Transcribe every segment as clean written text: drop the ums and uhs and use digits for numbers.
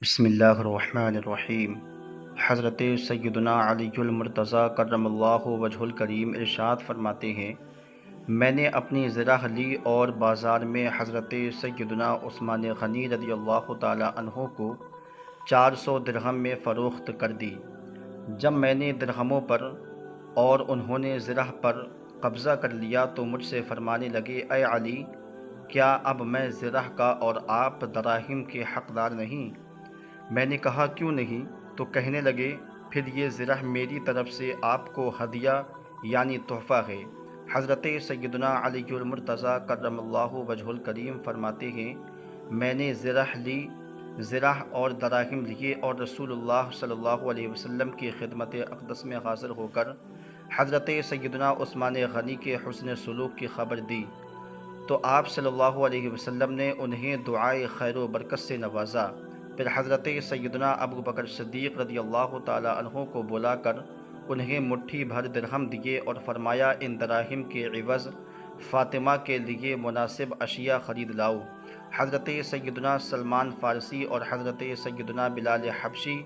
بسم اللہ الرحمن الرحیم۔ حضرت سیدنا علی المرتضیٰ کرم اللہ وجہ الکریم ارشاد فرماتے ہیں، میں نے اپنی زرہ لی اور بازار میں حضرت سیدنا عثمان غنی رضی اللہ تعالی عنہ کو 400 درہم میں فروخت کر دی۔ جب میں نے درہموں پر اور انہوں نے زرہ پر قبضہ کر لیا تو مجھ سے فرمانے لگے، اے علی، کیا اب میں زرہ کا اور آپ دراہم کے حقدار نہیں؟ میں نے کہا کیوں نہیں؟ تو کہنے لگے، پھر یہ زرہ میری طرف سے آپ کو ہدیہ یعنی تحفہ ہے۔ حضرت سیدنا علی المرتضیٰ کرم اللہ وجہ الکریم فرماتے ہیں، میں نے زرہ اور دراہم لیے اور رسول اللہ صلی اللہ علیہ وسلم کی خدمت اقدس میں حاضر ہو کر حضرت سیدنا عثمان غنی کے حسن سلوک کی خبر دی تو آپ صلی اللہ علیہ وسلم نے انہیں دعائے خیر و برکت سے نوازا۔ پھر حضرت سیدنا ابو بکر صدیق رضی اللہ تعالی عنہ کو بلا کر انہیں مٹھی بھر درہم دیے اور فرمایا، ان دراہم کے عوض فاطمہ کے لیے مناسب اشیاء خرید لاؤ۔ حضرت سیدنا سلمان فارسی اور حضرت سیدنا بلال حبشی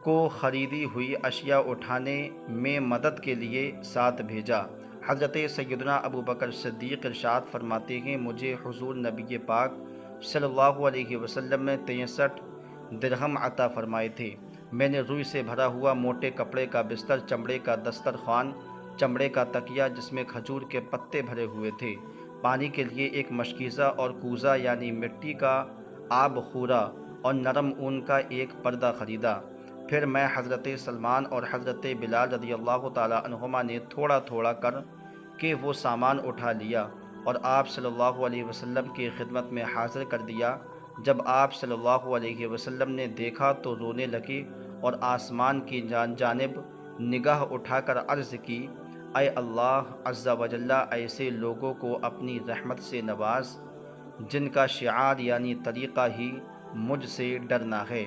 کو خریدی ہوئی اشیاء اٹھانے میں مدد کے لیے ساتھ بھیجا۔ حضرت سیدنا ابو بکر صدیق ارشاد فرماتے ہیں، مجھے حضور نبی پاک صلی اللہ علیہ وسلم نے 63 درہم عطا فرمائے تھے۔ میں نے روئی سے بھرا ہوا موٹے کپڑے کا بستر، چمڑے کا دسترخوان، چمڑے کا تکیہ جس میں کھجور کے پتے بھرے ہوئے تھے، پانی کے لیے ایک مشکیزہ اور کوزہ یعنی مٹی کا آب خورا اور نرم اون کا ایک پردہ خریدا۔ پھر میں حضرت سلمان اور حضرت بلال رضی اللہ تعالی عنہما نے تھوڑا تھوڑا کر کے وہ سامان اٹھا لیا اور آپ صلی اللہ علیہ وسلم کی خدمت میں حاضر کر دیا۔ جب آپ صلی اللہ علیہ وسلم نے دیکھا تو رونے لگے اور آسمان کی جانب نگاہ اٹھا کر عرض کی، اے اللہ عز و جل، ایسے لوگوں کو اپنی رحمت سے نواز جن کا شعار یعنی طریقہ ہی مجھ سے ڈرنا ہے۔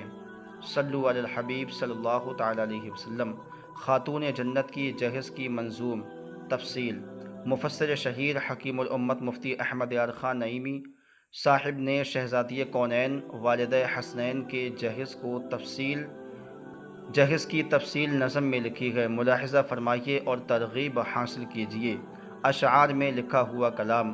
صلو علی الحبیب صلی اللہ تعالی علیہ وسلم۔ خاتون جنت کی جہیز کی منظوم تفصیل۔ مفسر شہیر حکیم الامت مفتی احمد یار خان نعیمی صاحب نے شہزادی کونین والدہ حسنین کے جہیز کی تفصیل نظم میں لکھی ہے، ملاحظہ فرمائیے اور ترغیب حاصل کیجیے۔ اشعار میں لکھا ہوا کلام۔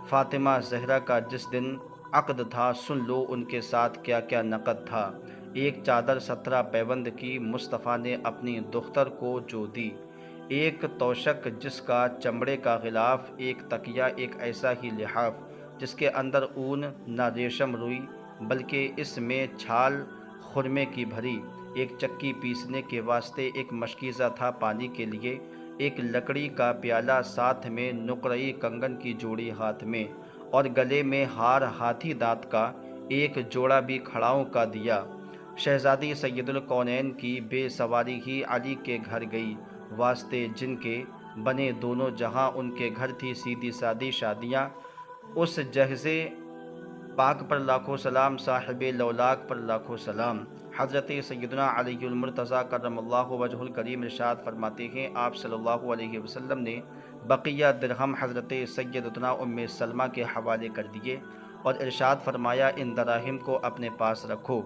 فاطمہ زہرا کا جس دن عقد تھا، سن لو ان کے ساتھ کیا کیا نقد تھا۔ ایک چادر 17 پیوند کی مصطفیٰ نے اپنی دختر کو جو دی، ایک توشک جس کا چمڑے کا غلاف، ایک تکیہ ایک ایسا ہی لحاف جس کے اندر اون نہ ریشم روئی بلکہ اس میں چھال خرمے کی بھری، ایک چکی پیسنے کے واسطے، ایک مشکیزہ تھا پانی کے لیے، ایک لکڑی کا پیالہ ساتھ میں، نقرئی کنگن کی جوڑی ہاتھ میں، اور گلے میں ہار ہاتھی دانت کا، ایک جوڑا بھی کھڑاؤں کا دیا۔ شہزادی سید الکونین کی بے سواری ہی علی کے گھر گئی، واسطے جن کے بنے دونوں جہاں، ان کے گھر تھی سیدھی سادی شادیاں۔ اس جہیز پاک پر لاکھوں سلام، صاحب لولاک پر لاکھوں سلام۔ حضرت سیدنا علی المرتضیٰ کرم اللہ وجہ الکریم ارشاد فرماتے ہیں، آپ صلی اللہ علیہ وسلم نے بقیہ درہم حضرت سیدتنا ام سلمہ کے حوالے کر دیے اور ارشاد فرمایا، ان دراہم کو اپنے پاس رکھو۔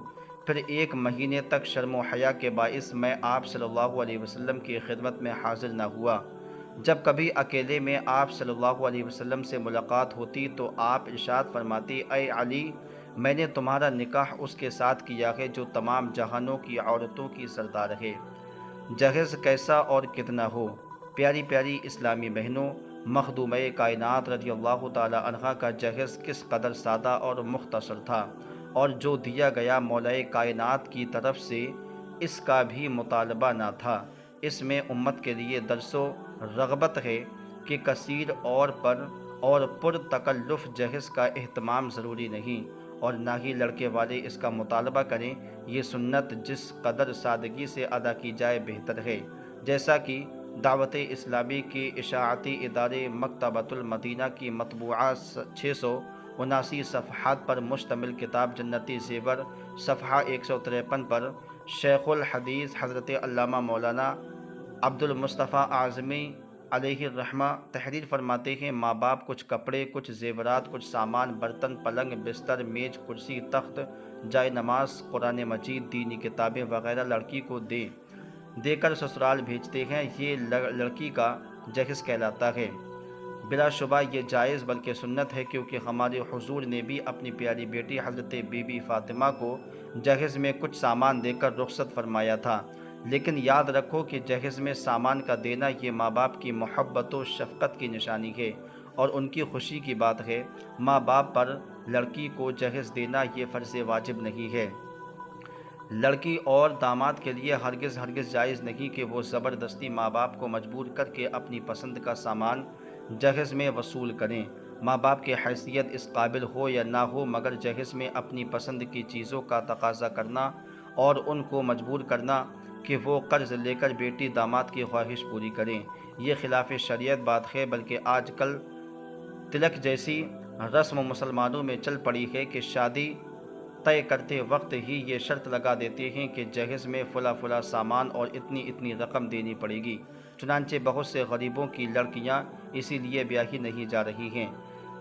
پھر 1 مہینے تک شرم و حیا کے باعث میں آپ صلی اللہ علیہ وسلم کی خدمت میں حاضر نہ ہوا۔ جب کبھی اکیلے میں آپ صلی اللہ علیہ وسلم سے ملاقات ہوتی تو آپ ارشاد فرماتے، اے علی، میں نے تمہارا نکاح اس کے ساتھ کیا ہے جو تمام جہانوں کی عورتوں کی سردار ہے۔ جہیز کیسا اور کتنا ہو؟ پیاری پیاری اسلامی بہنوں، مخدومہ کائنات رضی اللہ تعالی عنہا کا جہیز کس قدر سادہ اور مختصر تھا، اور جو دیا گیا مولا کائنات کی طرف سے اس کا بھی مطالبہ نہ تھا۔ اس میں امت کے لیے درس و رغبت ہے کہ کثیر اور پر تکلف جہیز کا اہتمام ضروری نہیں، اور نہ ہی لڑکے والے اس کا مطالبہ کریں۔ یہ سنت جس قدر سادگی سے ادا کی جائے بہتر ہے، جیسا کہ دعوت اسلامی کے اشاعتی ادارے مکتبۃ المدینہ کی مطبوعہ 679 صفحات پر مشتمل کتاب جنتی زیور صفحہ 153 پر شیخ الحدیث حضرت علامہ مولانا عبد المصطفیٰ اعظمی علیہ الرحمہ تحریر فرماتے ہیں، ماں باپ کچھ کپڑے، کچھ زیورات، کچھ سامان، برتن، پلنگ، بستر، میز، کرسی، تخت، جائے نماز، قرآن مجید، دینی کتابیں وغیرہ لڑکی کو دے کر سسرال بھیجتے ہیں۔ یہ لڑکی کا جہیز کہلاتا ہے۔ بلا شبہ یہ جائز بلکہ سنت ہے، کیونکہ ہمارے حضور نے بھی اپنی پیاری بیٹی حضرت بی بی فاطمہ کو جہیز میں کچھ سامان دے کر رخصت فرمایا تھا۔ لیکن یاد رکھو کہ جہیز میں سامان کا دینا یہ ماں باپ کی محبت و شفقت کی نشانی ہے اور ان کی خوشی کی بات ہے۔ ماں باپ پر لڑکی کو جہیز دینا یہ فرض واجب نہیں ہے۔ لڑکی اور داماد کے لیے ہرگز جائز نہیں کہ وہ زبردستی ماں باپ کو مجبور کر کے اپنی پسند کا سامان جہیز میں وصول کریں۔ ماں باپ کی حیثیت اس قابل ہو یا نہ ہو، مگر جہیز میں اپنی پسند کی چیزوں کا تقاضا کرنا اور ان کو مجبور کرنا کہ وہ قرض لے کر بیٹی داماد کی خواہش پوری کریں، یہ خلاف شریعت بات ہے۔ بلکہ آج کل تلک جیسی رسم مسلمانوں میں چل پڑی ہے کہ شادی طے کرتے وقت ہی یہ شرط لگا دیتے ہیں کہ جہیز میں فلاں سامان اور اتنی رقم دینی پڑے گی۔ چنانچہ بہت سے غریبوں کی لڑکیاں اسی لیے بیاہی نہیں جا رہی ہیں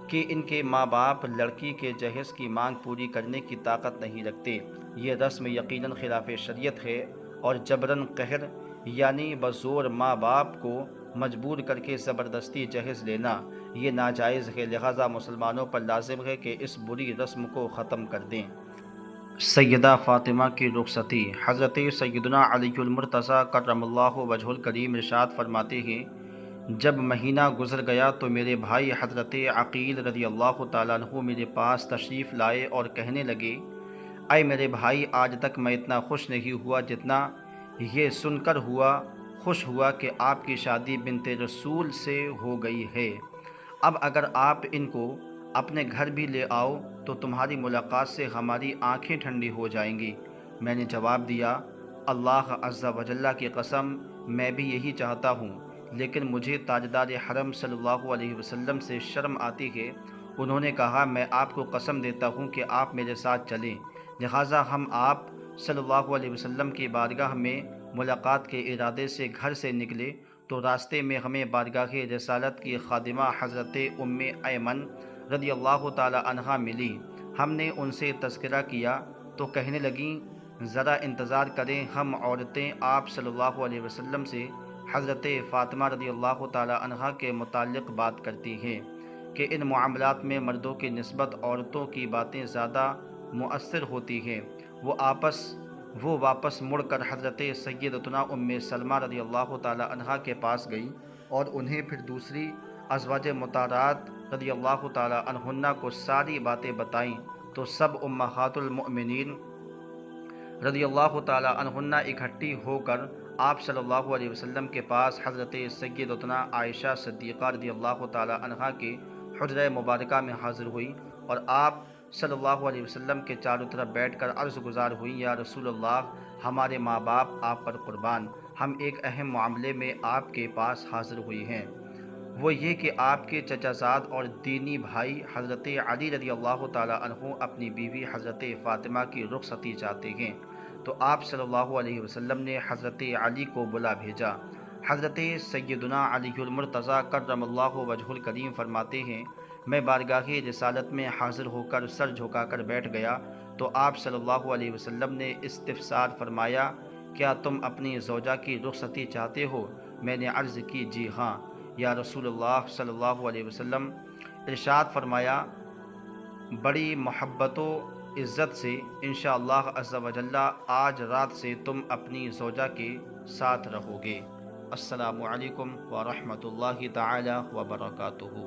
کہ ان کے ماں باپ لڑکی کے جہیز کی مانگ پوری کرنے کی طاقت نہیں رکھتے۔ یہ رسم یقیناً خلاف شریعت ہے اور جبراً قہر یعنی بزور ماں باپ کو مجبور کر کے زبردستی جہیز لینا یہ ناجائز ہے۔ لہٰذا مسلمانوں پر لازم ہے کہ اس بری رسم کو ختم کر دیں۔ سیدہ فاطمہ کی رخصتی۔ حضرت سیدنا علی المرتضیٰ کرم اللہ وجہ الکریم ارشاد فرماتے ہیں، جب مہینہ گزر گیا تو میرے بھائی حضرت عقیل رضی اللہ تعالیٰ عنہ میرے پاس تشریف لائے اور کہنے لگے، اے میرے بھائی، آج تک میں اتنا خوش نہیں ہوا جتنا یہ سن کر خوش ہوا کہ آپ کی شادی بنت رسول سے ہو گئی ہے۔ اب اگر آپ ان کو اپنے گھر بھی لے آؤ تو تمہاری ملاقات سے ہماری آنکھیں ٹھنڈی ہو جائیں گی۔ میں نے جواب دیا، اللہ عز و جل کی قسم، میں بھی یہی چاہتا ہوں، لیکن مجھے تاجدار حرم صلی اللہ علیہ وسلم سے شرم آتی ہے۔ انہوں نے کہا، میں آپ کو قسم دیتا ہوں کہ آپ میرے ساتھ چلیں۔ لہٰذا ہم آپ صلی اللہ علیہ وسلم کی بارگاہ میں ملاقات کے ارادے سے گھر سے نکلے تو راستے میں ہمیں بارگاہ رسالت کی خادمہ حضرت ام ایمن رضی اللہ تعالی عنہا ملی۔ ہم نے ان سے تذکرہ کیا تو کہنے لگیں، ذرا انتظار کریں، ہم عورتیں آپ صلی اللہ علیہ وسلم سے حضرت فاطمہ رضی اللہ تعالی عنہا کے متعلق بات کرتی ہیں کہ ان معاملات میں مردوں کی نسبت عورتوں کی باتیں زیادہ مؤثر ہوتی ہیں۔ وہ واپس مڑ کر حضرت سیدتنا ام سلمہ رضی اللہ تعالی عنہا کے پاس گئی اور انہیں پھر دوسری ازواج مطہرات رضی اللہ تعالی عنہن کو ساری باتیں بتائیں تو سب امہات المؤمنین رضی اللہ تعالی عنہن اکٹھی ہو کر آپ صلی اللہ علیہ وسلم کے پاس حضرت سیدتنا عائشہ صدیقہ رضی اللہ تعالی عنہا کے حجرہ مبارکہ میں حاضر ہوئی اور آپ صلی اللہ علیہ وسلم کے چاروں طرف بیٹھ کر عرض گزار ہوئیں، یا رسول اللہ، ہمارے ماں باپ آپ پر قربان، ہم ایک اہم معاملے میں آپ کے پاس حاضر ہوئی ہیں، وہ یہ کہ آپ کے چچا زاد اور دینی بھائی حضرت علی رضی اللہ تعالی عنہ اپنی بیوی حضرت فاطمہ کی رخصتی چاہتے ہیں۔ تو آپ صلی اللہ علیہ وسلم نے حضرت علی کو بلا بھیجا۔ حضرت سیدنا علی المرتضیٰ کرم اللہ وجہ الکریم فرماتے ہیں، میں بارگاہ رسالت میں حاضر ہو کر سر جھکا کر بیٹھ گیا تو آپ صلی اللہ علیہ وسلم نے استفسار فرمایا، کیا تم اپنی زوجہ کی رخصتی چاہتے ہو؟ میں نے عرض کی، جی ہاں یا رسول اللہ صلی اللہ علیہ وسلم۔ ارشاد فرمایا، بڑی محبت و عزت سے انشاءاللہ عز و جل آج رات سے تم اپنی زوجہ کے ساتھ رہو گے۔ السلام علیکم ورحمۃ اللہ تعالی وبرکاتہ۔